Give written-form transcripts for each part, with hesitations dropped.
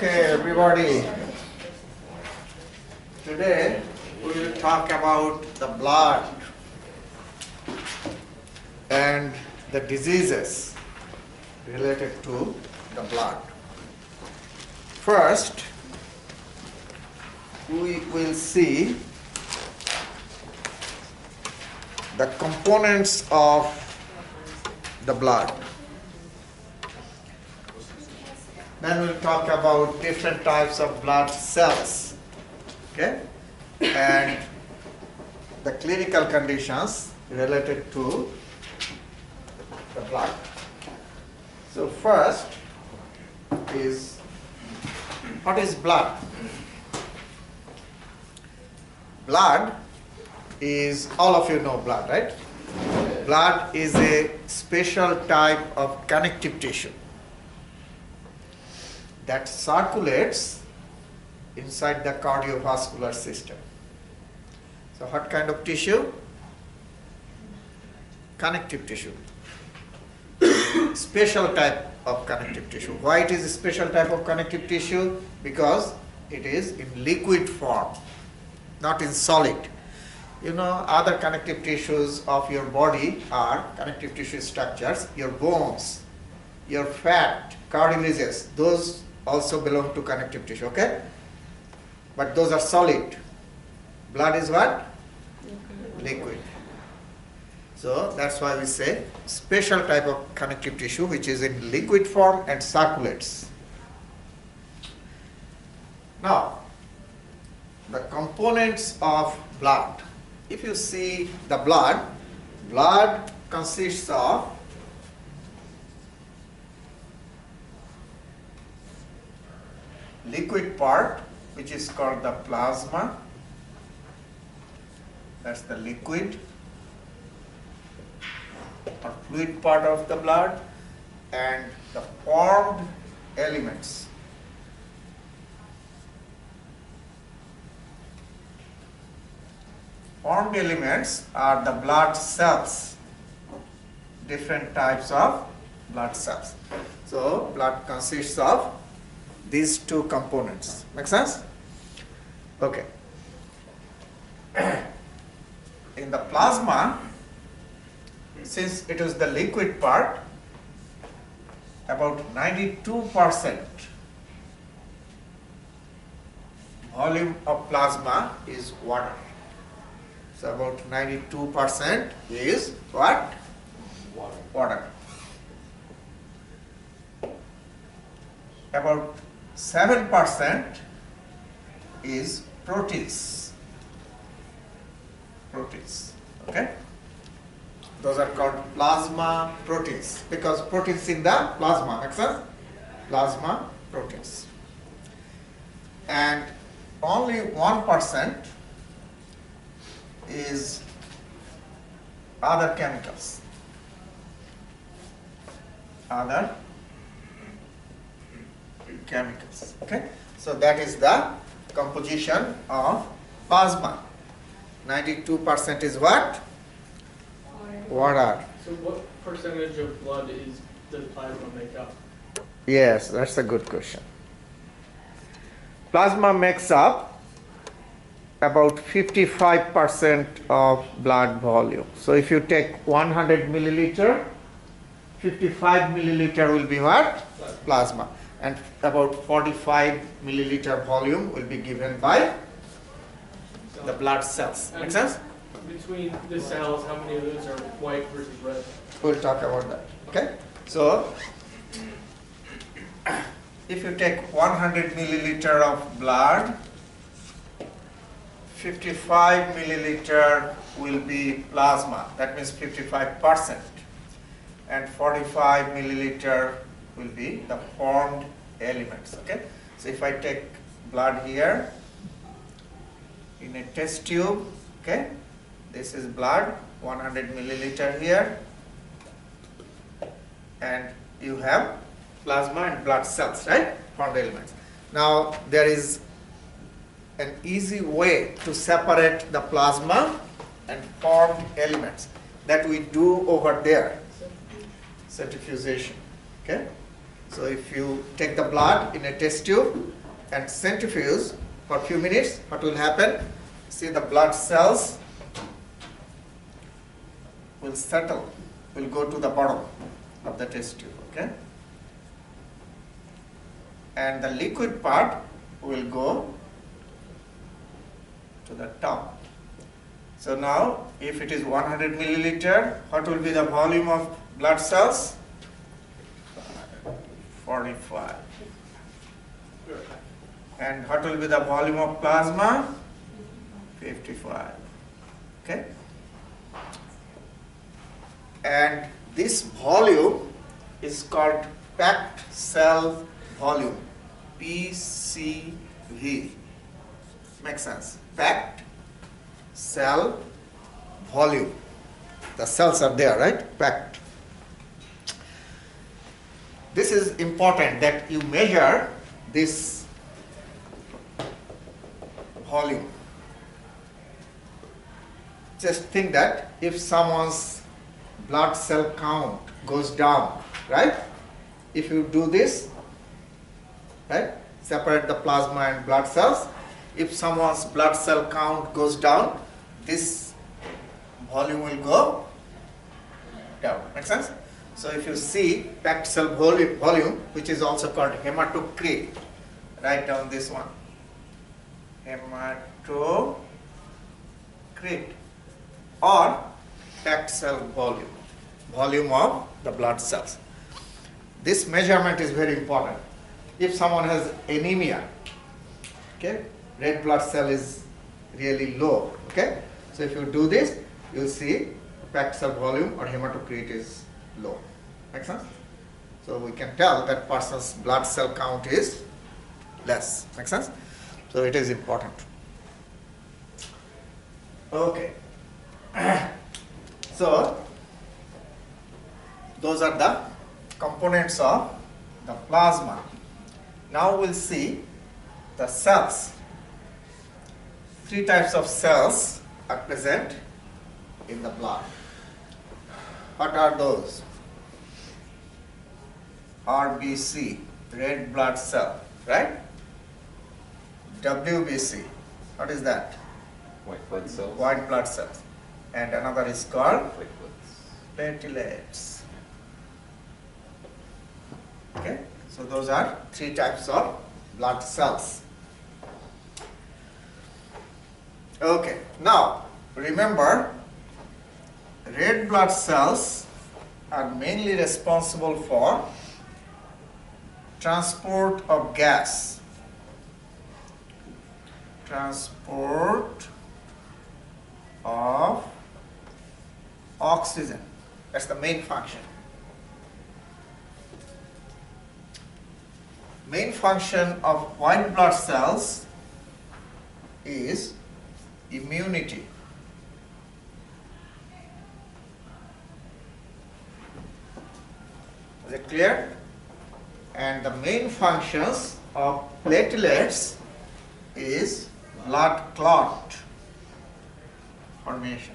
Okay, everybody. Today we will talk about the blood and the diseases related to the blood. First, we will see the components of the blood. Then we'll talk about different types of blood cells, okay, and the clinical conditions related to the blood. So first is, what is blood? Blood is, all of you know blood, right? Blood is a special type of connective tissue that circulates inside the cardiovascular system. So what kind of tissue? Connective tissue. Special type of connective tissue. Why it is a special type of connective tissue? Because it is in liquid form, not in solid. You know, other connective tissues of your body are connective tissue structures. Your bones, your fat, cartilages, those also belong to connective tissue, okay? But those are solid. Blood is what? Liquid. So that's why we say special type of connective tissue which is in liquid form and circulates. Now, the components of blood. If you see the blood, blood consists of liquid part, which is called the plasma. That's the liquid or fluid part of the blood, and the formed elements. Formed elements are the blood cells, different types of blood cells. So blood consists of these two components. Make sense? Okay. In the plasma, since it is the liquid part, about 92% volume of plasma is water. So about 92% is what? Water. About 7% is proteins. Proteins, okay? Those are called plasma proteins because proteins in the plasma, makes sense? Plasma proteins. And only 1% is other chemicals. Other chemicals, okay? So that is the composition of plasma. 92% is what? Water. So what percentage of blood does plasma make up? Yes, that's a good question. Plasma makes up about 55% of blood volume. So if you take 100 milliliter, 55 milliliter will be what? Plasma. And about 45 milliliter volume will be given by the blood cells. Make sense? Between the cells, how many of those are white versus red? We'll talk about that. Okay? So, if you take 100 milliliter of blood, 55 milliliter will be plasma. That means 55%. And 45 milliliter will be the formed elements. Okay? So, if I take blood here in a test tube, okay? This is blood, 100 milliliter here, and you have plasma and blood cells, right? Formed elements. Now there is an easy way to separate the plasma and formed elements that we do over there. Centrifugation. Okay? So if you take the blood in a test tube and centrifuge for a few minutes, what will happen? See, the blood cells will settle, will go to the bottom of the test tube, okay? And the liquid part will go to the top. So now, if it is 100 milliliter, what will be the volume of blood cells? 45. And what will be the volume of plasma? 55. Okay? And this volume is called packed cell volume, PCV. Makes sense? Packed cell volume. The cells are there, right? Packed. This is important that you measure this volume. Just think that if someone's blood cell count goes down, right? If you do this, right? Separate the plasma and blood cells. If someone's blood cell count goes down, this volume will go down. Make sense? So if you see packed cell volume, which is also called hematocrit, write down this one. Hematocrit or packed cell volume, volume of the blood cells. This measurement is very important. If someone has anemia, okay, red blood cell is really low, okay. So if you do this, you'll see packed cell volume or hematocrit is low. Make sense? So we can tell that person's blood cell count is less. Make sense? So it is important. Okay. So those are the components of the plasma. Now we'll see the cells. 3 types of cells are present in the blood. What are those? RBC, red blood cell, right? WBC, what is that? White blood cells. White blood cells. And another is called Platelets. platelets. Okay, so those are 3 types of blood cells. Okay, now remember, red blood cells are mainly responsible for transport of gas, transport of oxygen. That's the main function. Main function of white blood cells is immunity. Is it clear? And the main functions of platelets is blood clot formation.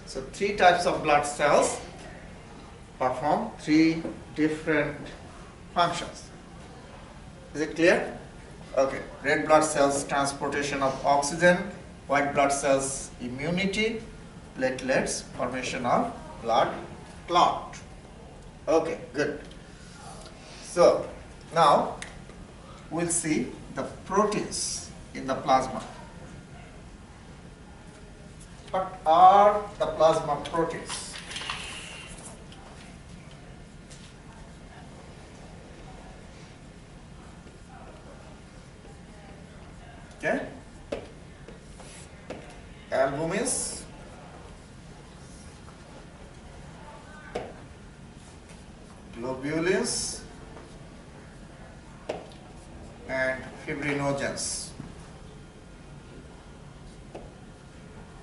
So 3 types of blood cells perform 3 different functions. Is it clear? Okay. Red blood cells transportation of oxygen, white blood cells immunity, platelets formation of blood clot. Okay, good. So now we'll see the proteins in the plasma. What are the plasma proteins? Okay. Albumins, globulins, and fibrinogens.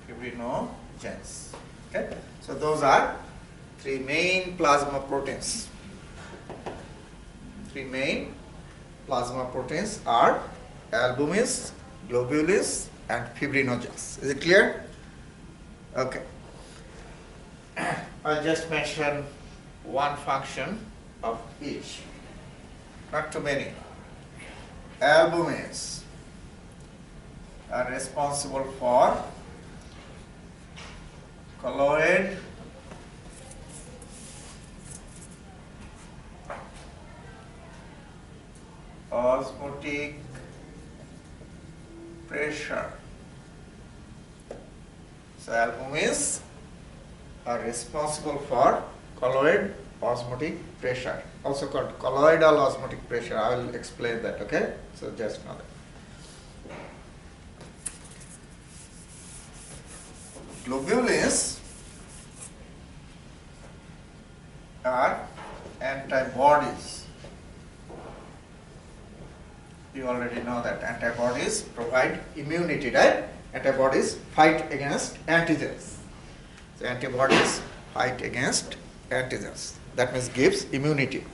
Fibrinogens. Okay. So those are 3 main plasma proteins. 3 main plasma proteins are albumins, globulins, and fibrinogens. Is it clear? Okay. I'll just mention one function of each, not too many. Albumins are responsible for colloid, osmotic pressure. So albumins are responsible for colloid osmotic pressure, also called colloidal osmotic pressure. I will explain that, okay? So just know that. Globulins are antibodies. You already know that antibodies provide immunity, right? Antibodies fight against antigens. So antibodies fight against antigens. That means gives immunity.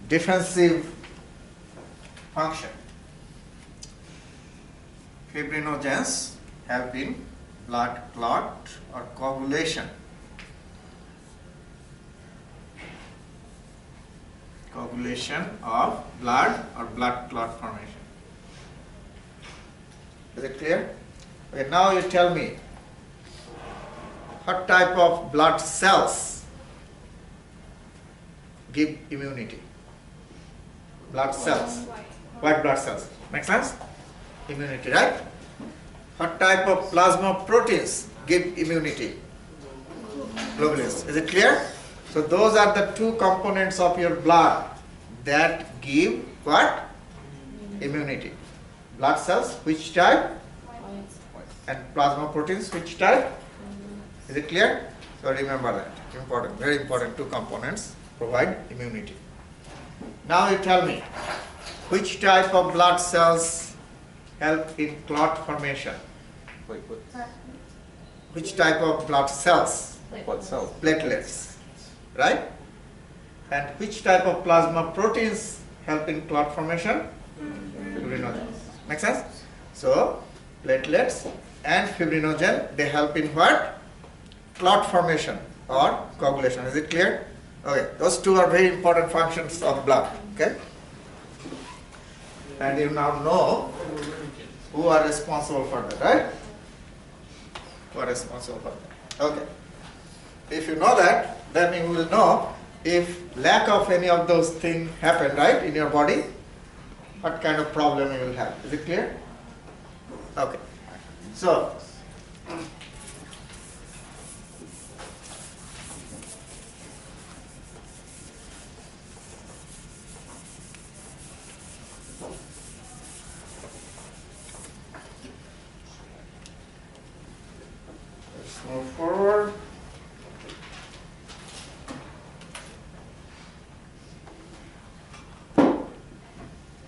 Defensive function. Fibrinogens have been blood clot or coagulation. Coagulation of blood or blood clot formation. Is it clear? Okay, now you tell me what type of blood cells give immunity? Blood cells. White blood cells. Make sense? Immunity, right? What type of plasma proteins give immunity? Globulins. Is it clear? So those are the two components of your blood that give what? Immunity. Blood cells, which type? And plasma proteins, which type? Is it clear? So remember that. Important, very important, two components provide immunity. Now you tell me, which type of blood cells help in clot formation? Wait, what? Which type of blood cells? What cell? Platelets, right? And which type of plasma proteins help in clot formation? Fibrinogen. Make sense? So, platelets and fibrinogen, they help in what? Clot formation or coagulation. Is it clear? Okay, those two are very important functions of blood. Okay? And you now know who are responsible for that, right? Who are responsible for that. Okay. If you know that, then you will know if lack of any of those things happen, right, in your body, what kind of problem you will have. Is it clear? Okay. So, let's move forward.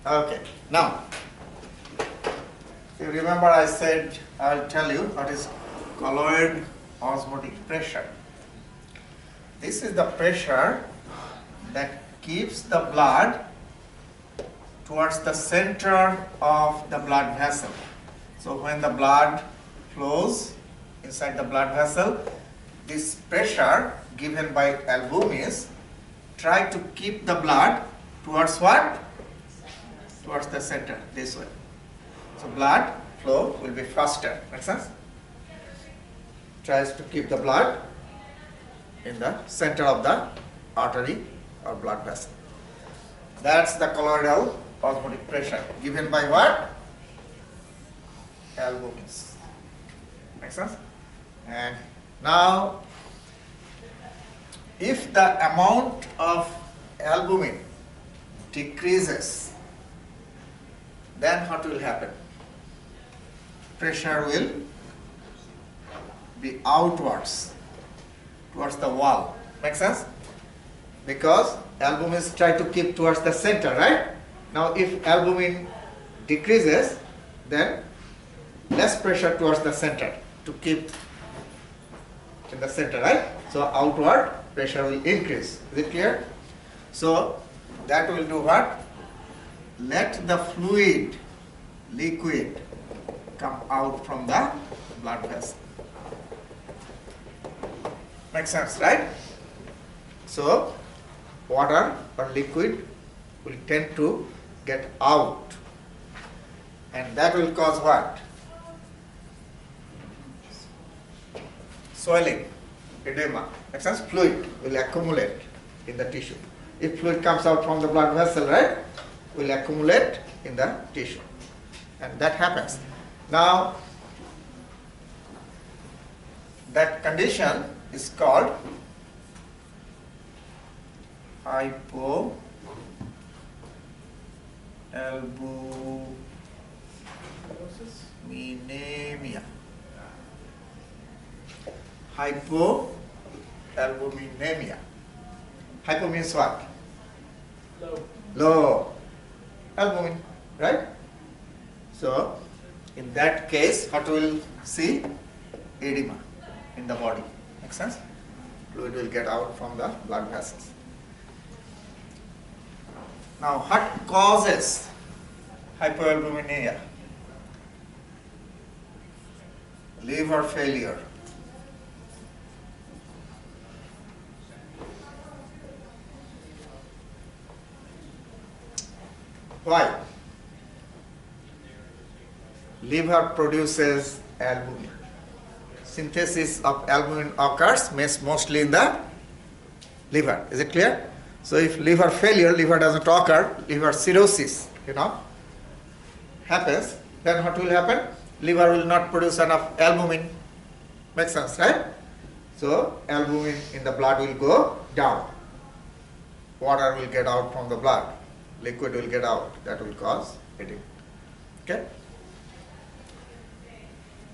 Okay, now, you remember I said I'll tell you what is colloid osmotic pressure. This is the pressure that keeps the blood towards the center of the blood vessel. So when the blood flows inside the blood vessel, this pressure given by albumins try to keep the blood towards what? Towards the center, this way. So blood flow will be faster. Make sense? Tries to keep the blood in the center of the artery or blood vessel. That's the colloidal osmotic pressure given by what? Albumins. Make sense? And now, if the amount of albumin decreases, then what will happen? Pressure will be outwards, towards the wall. Make sense? Because albumins try to keep towards the center, right? Now if albumin decreases, then less pressure towards the center to keep in the center, right? So outward pressure will increase. Is it clear? So that will do what? Let the fluid, liquid, come out from the blood vessel. Makes sense, right? So, water or liquid will tend to get out, and that will cause what? Swelling, edema. Makes sense? Fluid will accumulate in the tissue. If fluid comes out from the blood vessel, right, will accumulate in the tissue, and that happens. Now, that condition is called hypoalbuminemia. Hypoalbuminemia. Hypo means what? Low. Low. Albumin, right? So, in that case, what we will see? Edema in the body. Make sense? Fluid will get out from the blood vessels. Now, what causes hypoalbuminemia? Liver failure. Why? Liver produces albumin. Synthesis of albumin occurs mostly in the liver. Is it clear? So if liver failure, liver doesn't occur, liver cirrhosis, happens, then what will happen? Liver will not produce enough albumin. Makes sense, right? So albumin in the blood will go down. Water will get out from the blood. Liquid will get out. That will cause edema. Okay?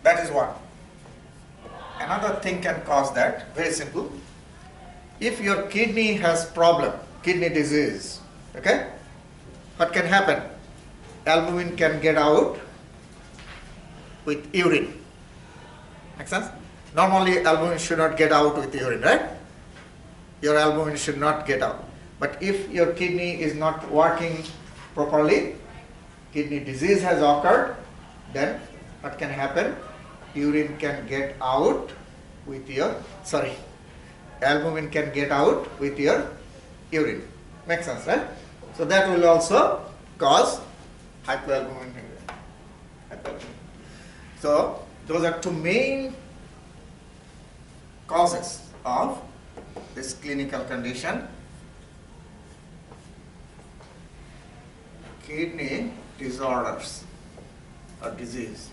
That is one. Another thing can cause that, very simple. If your kidney has problem, kidney disease, okay, what can happen? Albumin can get out with urine. Make sense? Normally albumin should not get out with urine, right? Your albumin should not get out. But if your kidney is not working properly, kidney disease has occurred, then what can happen? Urine can get out with your, albumin can get out with your urine. Makes sense, right? So that will also cause hypoalbuminemia. So those are two main causes of this clinical condition. Kidney disorders or disease.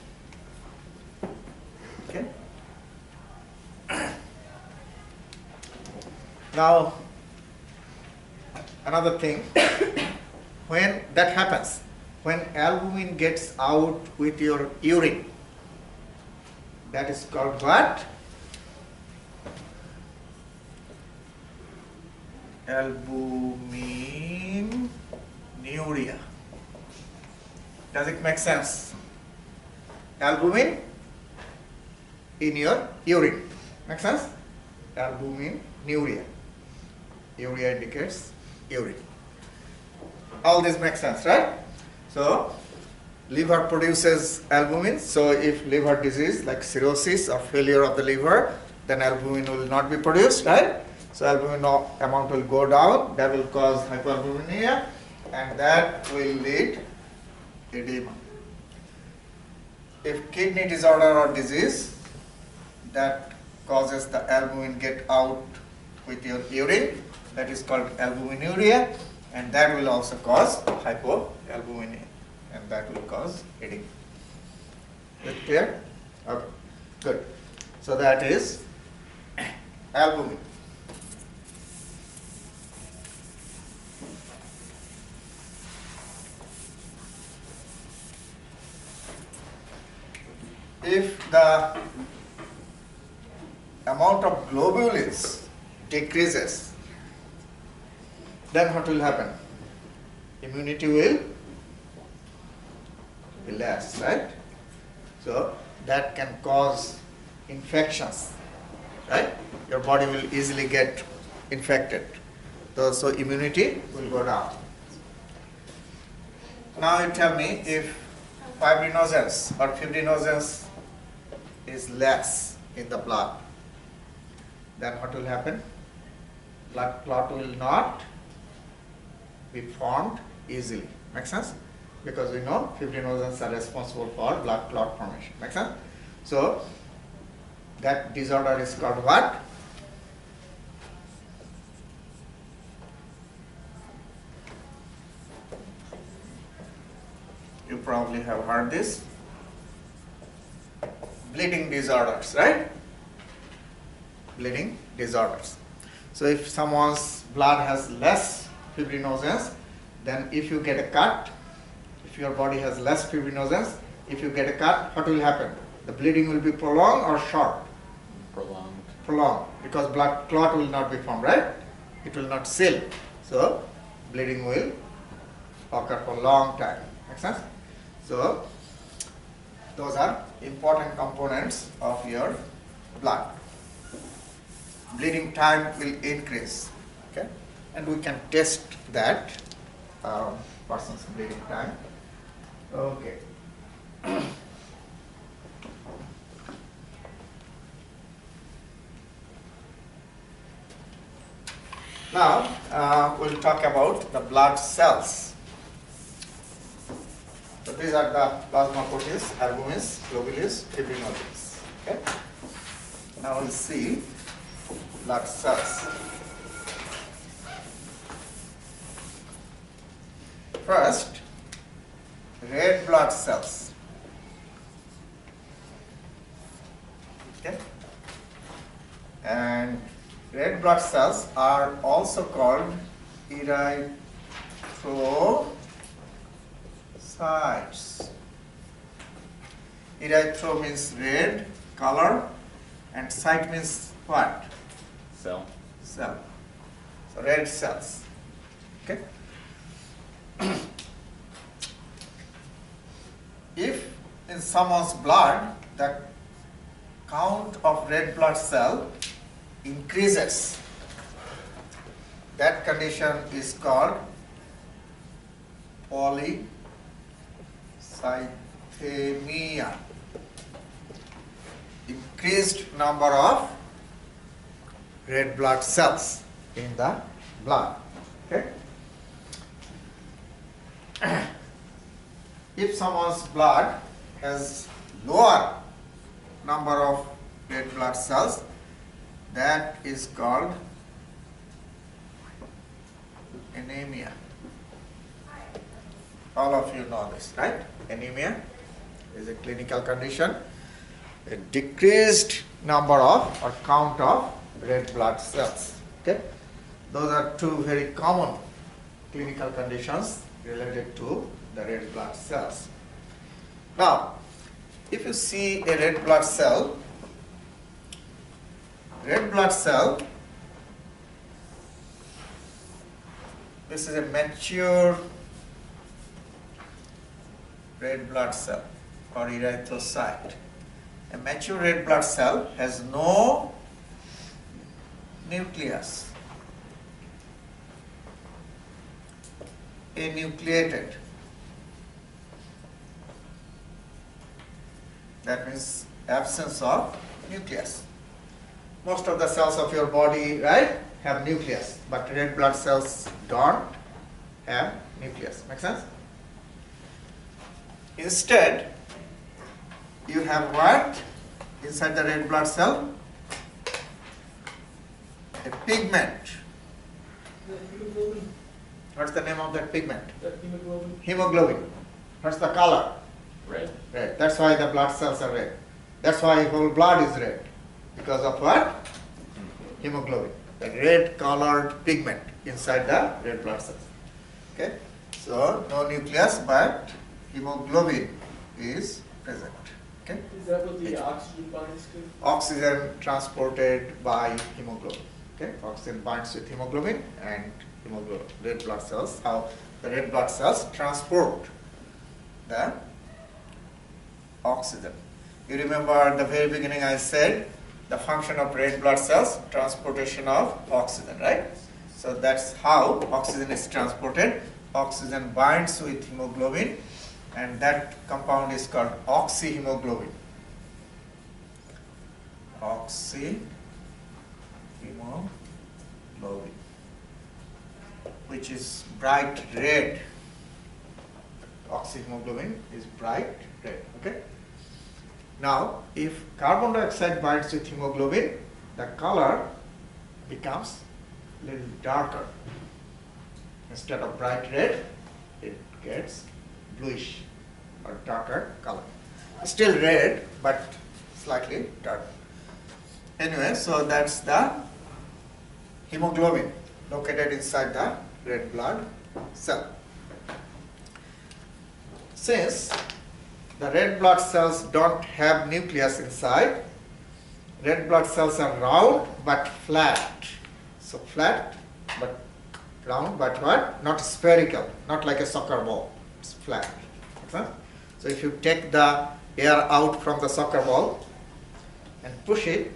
Okay. Now, another thing, when that happens, when albumin gets out with your urine, that is called what? Albuminuria. Does it make sense? Albumin in your urine. Make sense? Albuminuria. Urea indicates urine. All this makes sense, right? So, liver produces albumin. So, if liver disease like cirrhosis or failure of the liver, then albumin will not be produced, right? So, albumin amount will go down. That will cause hypoalbuminemia, and that will lead edema. If kidney disorder or disease that causes the albumin get out with your urine, that is called albuminuria, and that will also cause hypoalbuminemia, and that will cause edema. Is it clear? Okay, good. So that is albumin. If the amount of globulins decreases, then what will happen? Immunity will be less, right? So that can cause infections, right? Your body will easily get infected. So immunity will go down. Now you tell me, if fibrinogens or fibrinogens is less in the blood, then what will happen? Blood clot will not be formed easily. Make sense? Because we know fibrinogens are responsible for blood clot formation. Make sense? So that disorder is called what? You probably have heard this. Bleeding disorders, right? Bleeding disorders. So if someone's blood has less fibrinogens, then if you get a cut, if your body has less fibrinogens, if you get a cut, what will happen? The bleeding will be prolonged or short? Prolonged. Prolonged, because blood clot will not be formed, right? It will not seal. So bleeding will occur for a long time. Make sense? So those are important components of your blood. Bleeding time will increase, okay? And we can test that person's bleeding time. Okay. Now we'll talk about the blood cells. So these are the plasma proteins, albumins, globulins, fibrinogens. Okay. Now we'll see blood cells. First, red blood cells. Okay. And red blood cells are also called erythrocytes. Erythro means red color and cyte means what? Cell. Cell. So red cells. Okay. If in someone's blood the count of red blood cell increases, that condition is called polycythemia. Increased number of red blood cells in the blood. Okay. If someone's blood has lower number of red blood cells, that is called anemia. All of you know this, right? Anemia is a clinical condition, a decreased number of or count of red blood cells. Okay, those are two very common clinical conditions related to the red blood cells. Now, if you see a red blood cell, this is a mature red blood cell or erythrocyte. A mature red blood cell has no nucleus, enucleated. That means absence of nucleus. Most of the cells of your body, right, have nucleus, but red blood cells don't have nucleus. Make sense? Instead, you have what inside the red blood cell? A pigment. The hemoglobin. What's the name of that pigment? The hemoglobin. Hemoglobin. What's the color? Red. Red. That's why the blood cells are red. That's why whole blood is red. Because of what? Hemoglobin. The red colored pigment inside the red blood cells. Okay? So no nucleus, but hemoglobin is present. Okay? Is that what the oxygen binds to? Oxygen transported by hemoglobin. Okay? Oxygen binds with hemoglobin and hemoglobin. Red blood cells. How the red blood cells transport the oxygen. You remember at the very beginning I said the function of red blood cells, transportation of oxygen, right? So that's how oxygen is transported. Oxygen binds with hemoglobin and that compound is called oxyhemoglobin. Oxyhemoglobin. which is bright red. Oxyhemoglobin is bright red. Okay. Now, if carbon dioxide binds with hemoglobin, the color becomes a little darker. Instead of bright red, it gets bluish or darker color. Still red, but slightly darker. Anyway, so that's the hemoglobin located inside the red blood cell. Since the red blood cells don't have nucleus inside, red blood cells are round but flat. So flat but round, but what? Not spherical, not like a soccer ball. It's flat. Okay? So if you take the air out from the soccer ball and push it,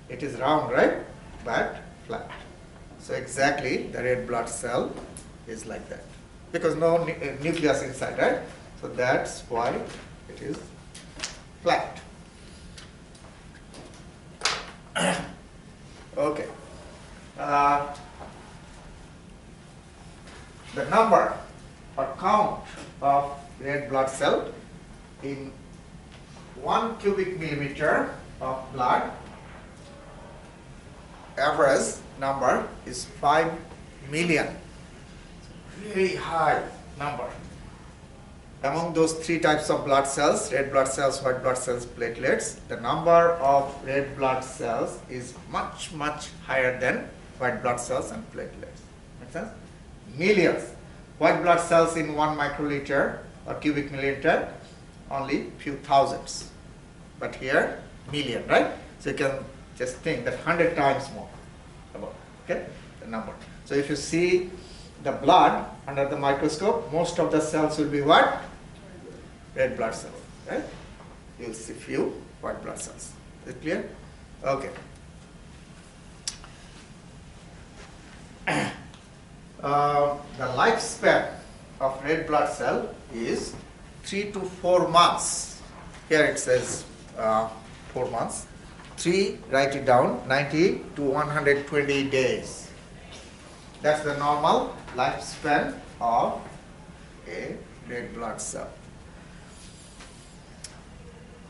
it is round, right? But flat. So exactly the red blood cell is like that. Because no nucleus inside, right? So that's why it is flat. Okay. The number or count of red blood cell in 1 cubic millimeter of blood, average number is 5 million. Very high number. Among those three types of blood cells, red blood cells, white blood cells, platelets, the number of red blood cells is much, much higher than white blood cells and platelets. Make sense? Millions. White blood cells in 1 microliter or cubic milliliter, only few thousands. But here, million, right? So you can just think that 100 times more about, okay, the number. So if you see the blood under the microscope, most of the cells will be what? Red blood cells, right? You will see few white blood cells. Is it clear? Okay. The lifespan of red blood cell is 3 to 4 months. Here it says 4 months. 3, write it down, 90 to 120 days. That's the normal lifespan of a red blood cell.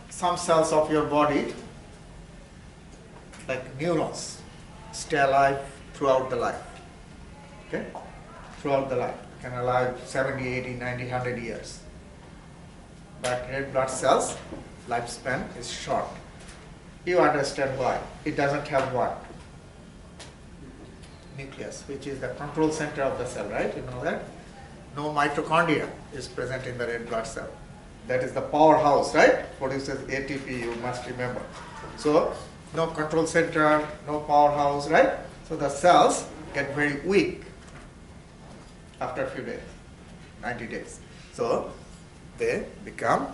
Some cells of your body, like neurons, stay alive throughout the life. Okay? Throughout the life. Can alive 70, 80, 90, 100 years. But red blood cells, lifespan is short. You understand why. It doesn't have what? Nucleus, which is the control center of the cell, right? You know that? No mitochondria is present in the red blood cell. That is the powerhouse, right? Produces ATP, you must remember. So, no control center, no powerhouse, right? So the cells get very weak after a few days, 90 days. So, they become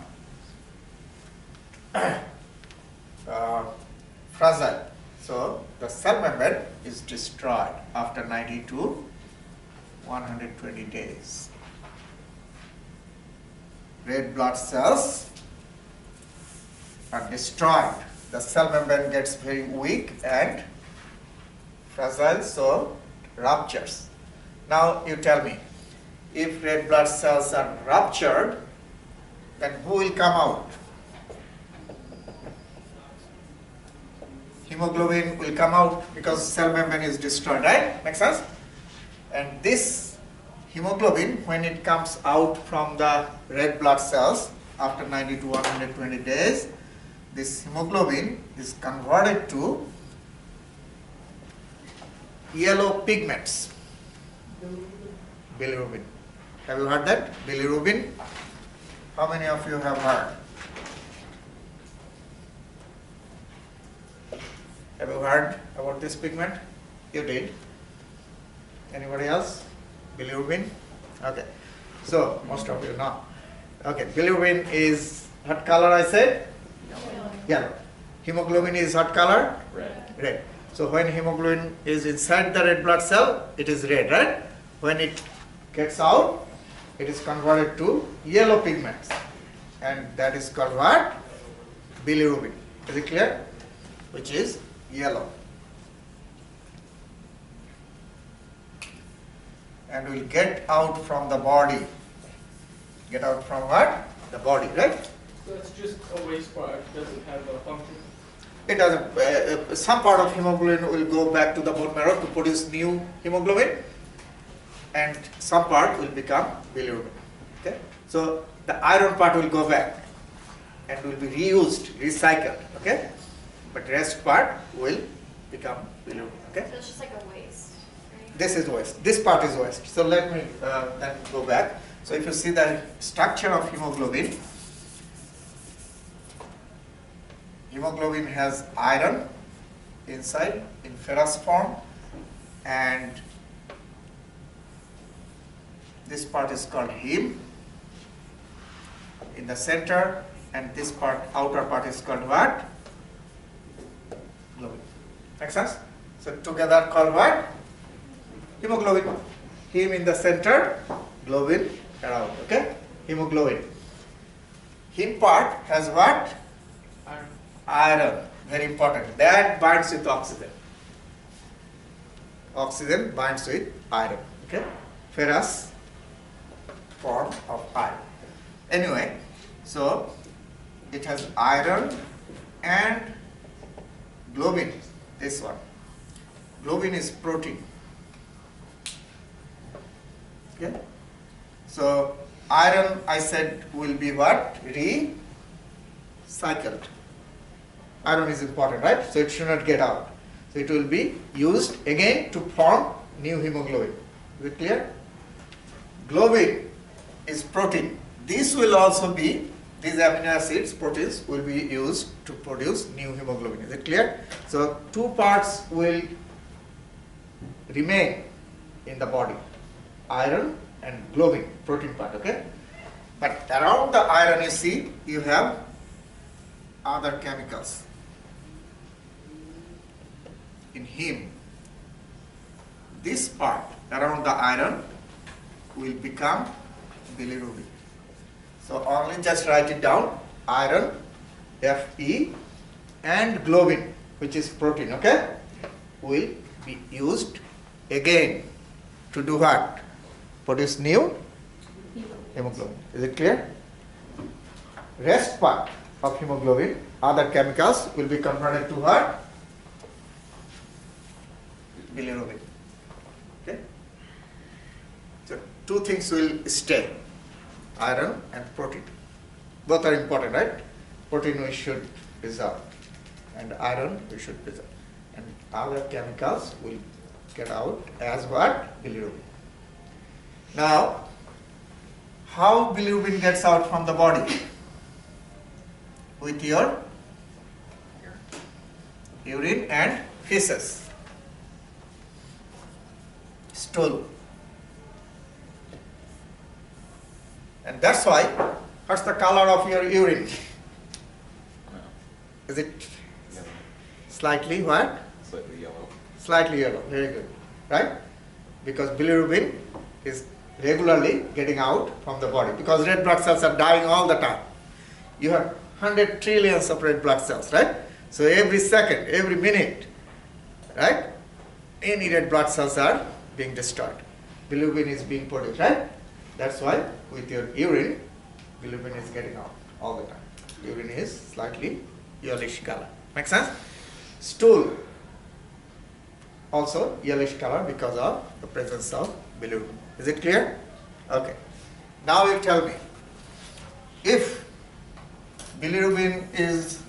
fragile. So, the cell membrane is destroyed after 90 to 120 days. Red blood cells are destroyed. The cell membrane gets very weak and fragile, so ruptures. Now you tell me, if red blood cells are ruptured, then who will come out? Hemoglobin will come out because cell membrane is destroyed, right? Makes sense? And this hemoglobin, when it comes out from the red blood cells after 90 to 120 days, this hemoglobin is converted to yellow pigments. Bilirubin. Have you heard that? Bilirubin? How many of you have heard? Have you heard about this pigment? You did. Anybody else? Bilirubin? Okay. So, most of you know. Okay, bilirubin is what color I said? Yellow. Hemoglobin is what color? Red. Red. So, when hemoglobin is inside the red blood cell, it is red, right? When it gets out, it is converted to yellow pigments. And that is called what? Bilirubin. Is it clear? Which is yellow. and will get out from the body. Get out from what? The body, right? So it's just a waste product, doesn't have a function. It doesn't. Some part of hemoglobin will go back to the bone marrow to produce new hemoglobin, and some part will become bilirubin. Okay? So the iron part will go back and will be reused, recycled. Okay? But rest part will become bilirubin. Okay? So it's just like a waste, right? This is waste. This part is waste. So let me then go back. So if you see the structure of hemoglobin, hemoglobin has iron inside in ferrous form, and this part is called heme in the center, and this part, outer part, is called what? Globin. Make sense? So together called what? Hemoglobin. Heme in the center, globin around. Okay? Hemoglobin. Heme part has what? Iron. Iron. Very important. That binds with oxygen. Oxygen binds with iron. Okay? Ferrous form of iron. Anyway, so it has iron and globin. This one. Globin is protein. Okay? So iron, I said, will be what? Recycled. Iron is important, right? So it should not get out. So it will be used again to form new hemoglobin. Is it clear? Globin is protein. This will also be, these amino acids, proteins, will be used to produce new hemoglobin. Is it clear? So two parts will remain in the body. Iron and globin, protein part, okay? But around the iron, you see, you have other chemicals. In heme, this part around the iron will become bilirubin. So only just write it down, iron, Fe, and globin, which is protein, okay, will be used again to do what? Produce new hemoglobin. Is it clear? Rest part of hemoglobin, other chemicals, will be converted to what? Bilirubin. Okay? So two things will stay, iron and protein. Both are important, right? Protein we should preserve, and iron we should preserve. And other chemicals will get out as what? Bilirubin. Now, how bilirubin gets out from the body? With your urine and feces, stool. And that's why, what's the color of your urine? Is it Yellow. slightly what? Slightly yellow. Slightly yellow, very good, right? Because bilirubin is regularly getting out from the body, because red blood cells are dying all the time. You have 100 trillions of red blood cells, right? So every second, every minute, right? Any red blood cells are being destroyed. Bilirubin is being produced, right? That's why with your urine, bilirubin is getting out all the time. Urine is slightly yellowish color. Make sense? Stool, also yellowish color because of the presence of bilirubin. Is it clear? Okay. Now you tell me, if bilirubin is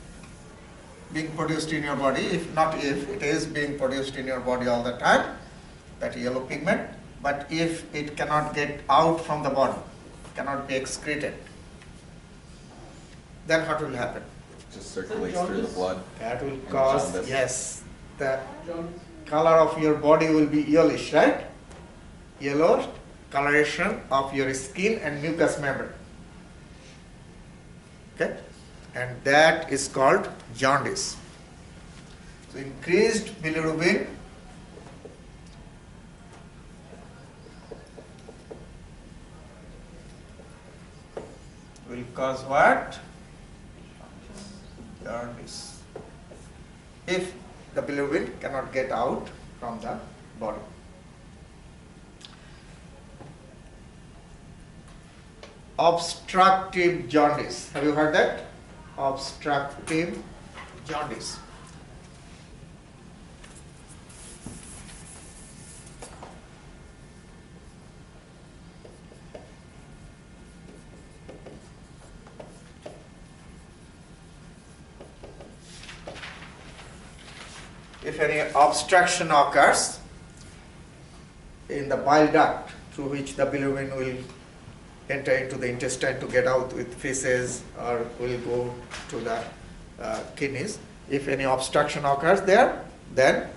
being produced in your body, if not if, it is being produced in your body all the time, that yellow pigment, but if it cannot get out from the body, cannot be excreted, then what will happen? Just circulates through the blood. That will And cause, jaundice. yes, the Jaundice. color of your body will be yellowish, right? Yellow coloration of your skin and mucous membrane. Okay? And that is called jaundice. So increased bilirubin will cause what? Jaundice. If the bilirubin cannot get out from the body. obstructive jaundice. Have you heard that? Obstructive jaundice. If any obstruction occurs in the bile duct through which the bilirubin will enter into the intestine to get out with feces or will go to the kidneys. If any obstruction occurs there, then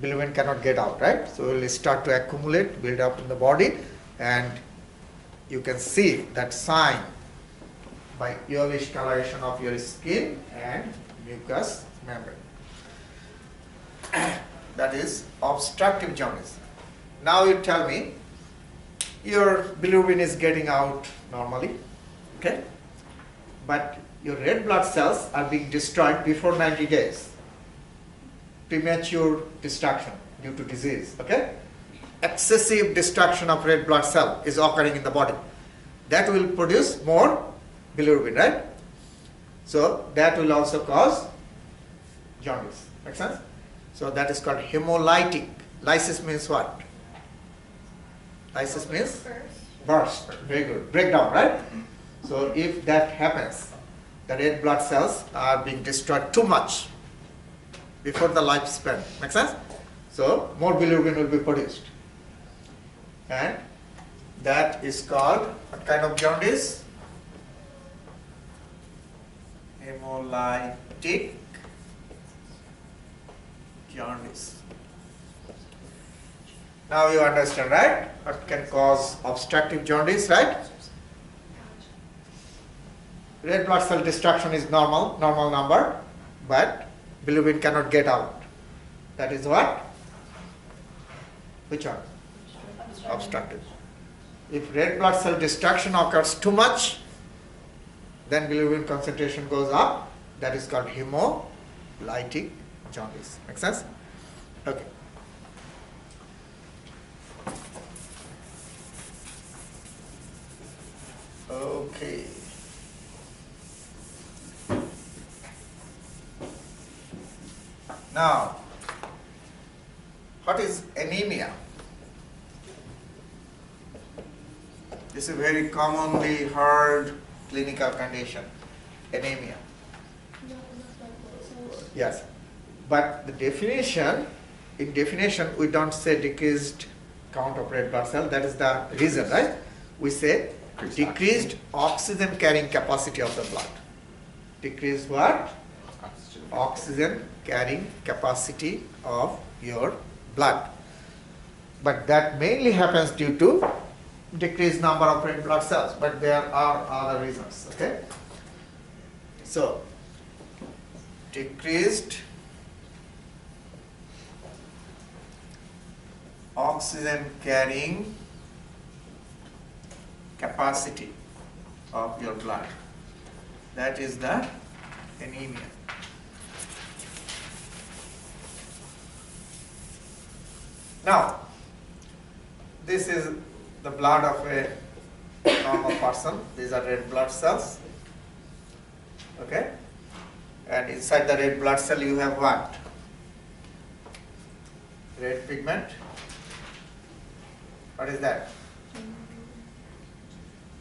bilirubin cannot get out, right? So it will start to accumulate, build up in the body, and you can see that sign by yellowish coloration of your skin and mucous membrane. That is obstructive jaundice. Now you tell me your bilirubin is getting out normally, okay? But your red blood cells are being destroyed before 90 days. Premature destruction due to disease, okay? Excessive destruction of red blood cell is occurring in the body. That will produce more bilirubin, right? So that will also cause jaundice. Make sense? So that is called hemolytic. Lysis means what? Lysis means burst. Very good. Breakdown, right? So if that happens, the red blood cells are being destroyed too much before the lifespan. Make sense? So more bilirubin will be produced. And that is called what kind of jaundice? Hemolytic jaundice. Now you understand, right? What can cause obstructive jaundice, right? Red blood cell destruction is normal number, but bilirubin cannot get out. That is what? Which one? Obstructive. If red blood cell destruction occurs too much, then bilirubin concentration goes up. That is called hemolytic jaundice. Make sense? Okay. Okay. Now, what is anemia? This is a very commonly heard clinical condition, anemia. Yes, but the definition, in definition, we don't say decreased count of red blood cell. That is the reason, right? We say decreased oxygen carrying capacity of the blood. Decreased what? Oxygen carrying capacity of your blood. But that mainly happens due to decreased number of red blood cells, but there are other reasons, okay? So, decreased oxygen carrying capacity of your blood. That is the anemia. Now, this is the blood of a normal person. These are red blood cells. Okay? And inside the red blood cell you have what? Red pigment. What is that?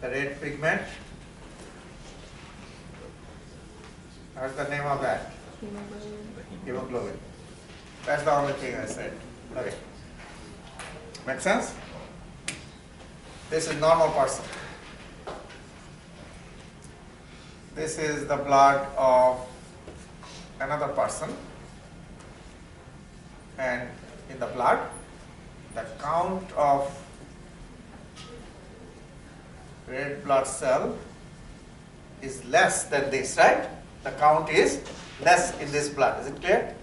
The red pigment. What's the name of that? Hemoglobin. That's the only thing I said. Okay. Make sense? This is normal person. This is the blood of another person. And in the blood, the count of red blood cell is less than this, right? The count is less in this blood. Is it clear?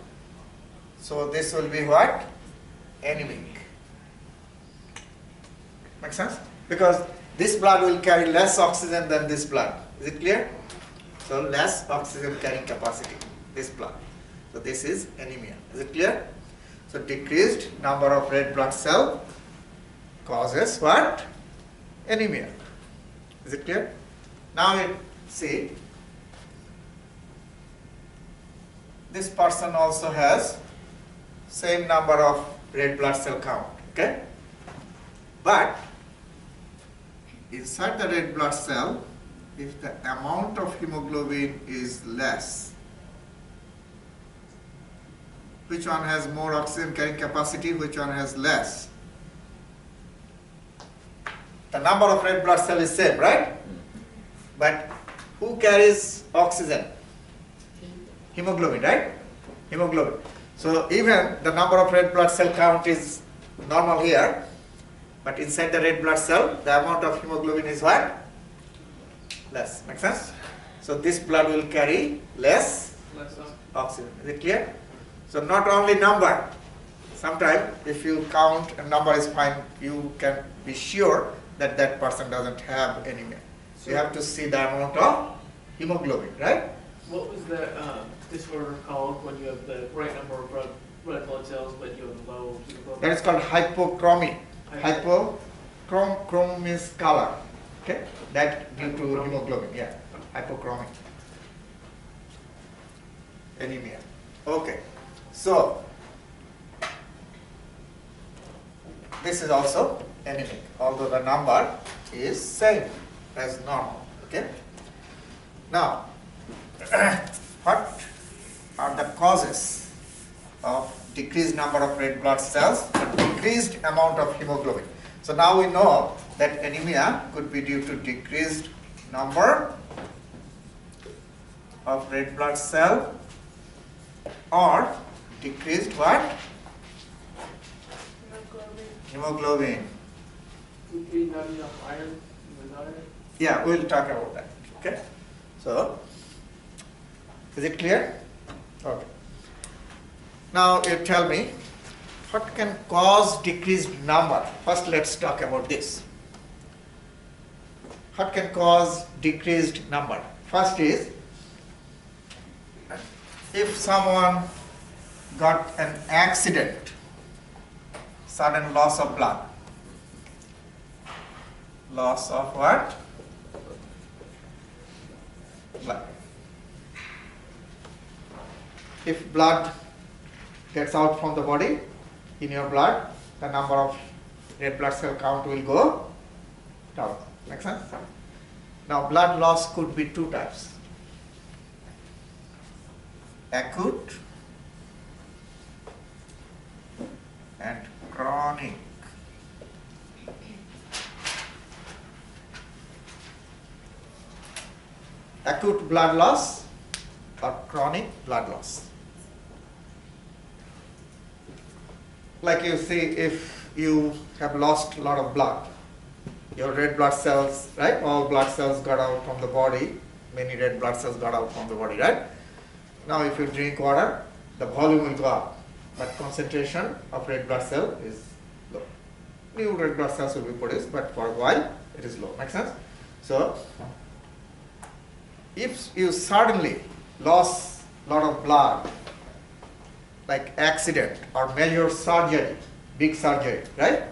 So this will be what? Anemic. Make sense? Because this blood will carry less oxygen than this blood. Is it clear? So less oxygen carrying capacity, this blood. So this is anemia. Is it clear? So decreased number of red blood cell causes what? Anemia. Is it clear? Now see, this person also has same number of red blood cell count, okay? But inside the red blood cell, if the amount of hemoglobin is less, which one has more oxygen carrying capacity, which one has less? The number of red blood cell is same, right? But who carries oxygen? Hemoglobin, right? Hemoglobin. So even the number of red blood cell count is normal here, but inside the red blood cell, the amount of hemoglobin is what? Less. Make sense? So this blood will carry less oxygen. Is it clear? So not only number. Sometimes if you count a number is fine, you can be sure that that person doesn't have anemia. So you have to see the amount of hemoglobin, right? What was the disorder called when you have the right number of red blood cells but you have low hemoglobin? That is called hypochromy. Chrome means color. Okay? That due to hemoglobin. Yeah. Hypochromic. Anemia. Okay. So this is also anemic, although the number is same as normal. Okay? Now, what are the causes of decreased number of red blood cells and decreased amount of hemoglobin? So now we know that anemia could be due to decreased number of red blood cell or decreased what? Hemoglobin. Would be not enough iron in the diet? Yeah, we'll talk about that. Okay? So, is it clear? Okay. Now you tell me, what can cause decreased number? First let's talk about this. What can cause decreased number? First is, if someone got an accident, sudden loss of blood. Loss of what? Blood. If blood gets out from the body, in your blood, the number of red blood cell count will go down. Make sense? Now, blood loss could be two types. Acute and chronic. Acute blood loss or chronic blood loss. Like you see, if you have lost a lot of blood, your red blood cells, right? All blood cells got out from the body. Many red blood cells got out from the body, right? Now if you drink water, the volume will go up, but concentration of red blood cell is low. New red blood cells will be produced, but for a while it is low. Make sense? So, if you suddenly lost a lot of blood, like accident or major surgery, big surgery, right?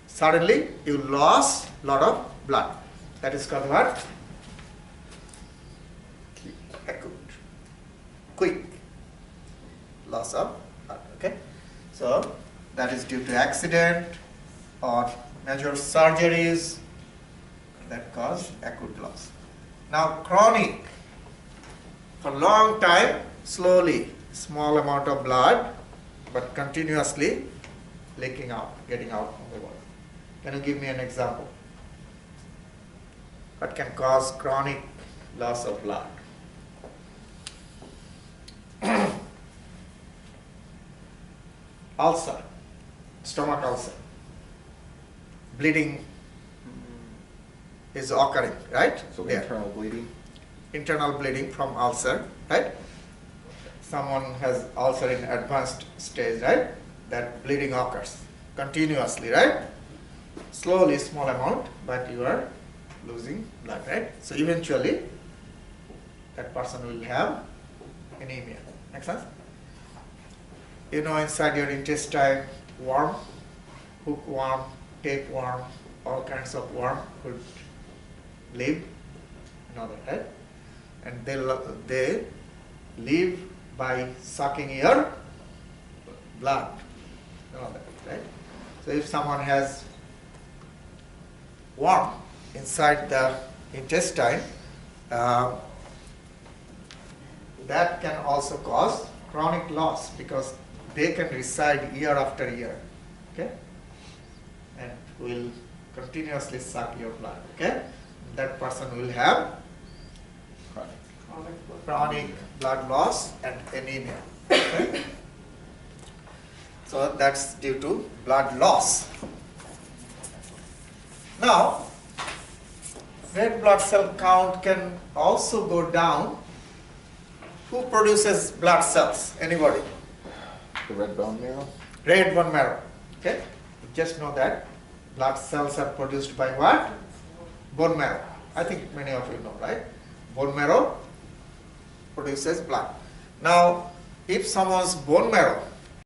Suddenly you lost a lot of blood. That is called what? Acute. Quick loss of blood. Okay? So that is due to accident or major surgeries that cause acute loss. Now chronic, for a long time, slowly, small amount of blood, but continuously leaking out, getting out from the body. Can you give me an example? What can cause chronic loss of blood? Ulcer, stomach ulcer. Bleeding is occurring, right? So There. internal bleeding. Internal bleeding from ulcer, right? Someone has ulcer in advanced stage, right? That bleeding occurs continuously, right? Slowly, small amount, but you are losing blood, right? So eventually, that person will have anemia. Make sense? You know, inside your intestine, worm, hookworm, tapeworm, all kinds of worm could live, you know that, right? And they live by sucking your blood, you know that, right? So if someone has worm inside the intestine, that can also cause chronic loss because they can reside year after year, okay? And will continuously suck your blood, okay? That person will have chronic blood loss and anemia, okay? So that's due to blood loss. Now, red blood cell count can also go down. Who produces blood cells? Anybody? The red bone marrow? Red bone marrow. Okay? Just know that blood cells are produced by what? Bone marrow. I think many of you know, right? Bone marrow produces blood. Now, if someone's bone marrow